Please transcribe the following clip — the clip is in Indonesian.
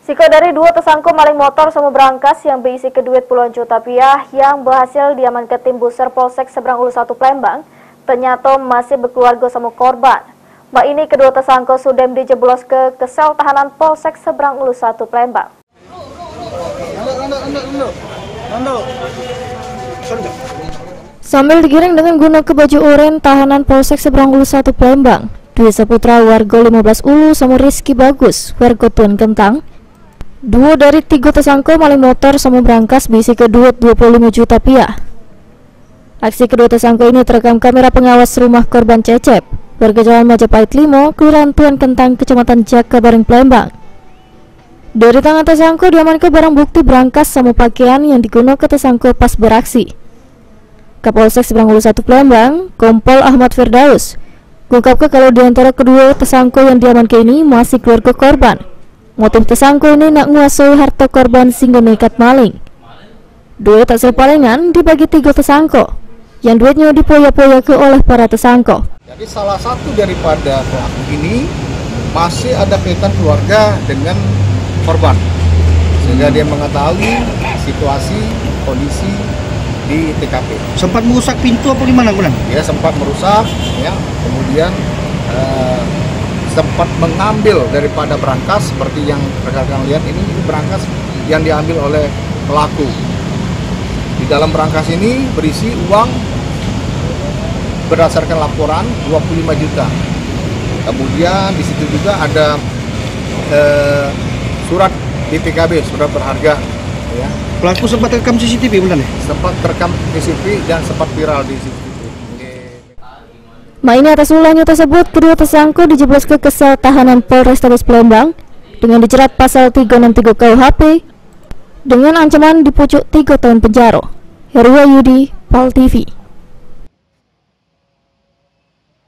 Siko dari dua tersangka maling motor sama berangkas yang berisi duit puluhan juta rupiah yang berhasil diamankan tim Buser Polsek Seberang Ulu 1 Palembang, ternyata masih berkeluarga sama korban. Mbak ini kedua tersangka sudah dijeblos ke sel tahanan Polsek Seberang Ulu 1 Palembang. Sambil digiring dengan guna ke baju oranye tahanan Polsek Seberang Ulu 1 Palembang, Dwi Saputra warga 15 Ulu sama Rizky Bagus warga Tuan Kentang. Dua dari tiga tersangka maling motor sama berangkas berisi duit 25 juta rupiah. Aksi kedua tersangka ini terekam kamera pengawas rumah korban Cecep, warga Jalan Majapahit 5, Kelurahan Tuan Kentang, Kecamatan Jakabareng, Palembang. Dari tangan tersangka diamankan barang bukti berangkas sama pakaian yang digunakan tersangka pas beraksi. Kapolsek Seberang Ulu 1 Palembang, Kompol Ahmad Firdaus, mengungkapkan kalau di antara kedua tersangka yang diamankan ini masih keluarga korban. Motif tersangka ini nak menguasai harta korban sehingga nekat maling. Duit tak sepalingan dibagi tiga tersangka, yang duitnya dipoya-poya ke oleh para tersangka. Jadi salah satu daripada pelaku ini masih ada kaitan keluarga dengan korban, sehingga dia mengetahui situasi kondisi di TKP. Sempat merusak pintu apa gimana, Bulan? Ya sempat merusak, ya kemudian sempat mengambil daripada berangkas seperti yang rekan-rekan lihat ini berangkas yang diambil oleh pelaku. Di dalam berangkas ini berisi uang berdasarkan laporan 25 juta. Kemudian di situ juga ada surat BPKB, surat berharga. Ya. Pelaku sempat terekam CCTV, Bulan ya? Sempat terekam CCTV dan sempat viral di CCTV. Ini atas ulahnya tersebut, kedua tersangka dijeblos ke sel tahanan Polrestabes Palembang dengan dijerat pasal 363 KUHP dengan ancaman dipucuk 3 tahun penjara. Heru Wahyudi, Pal TV.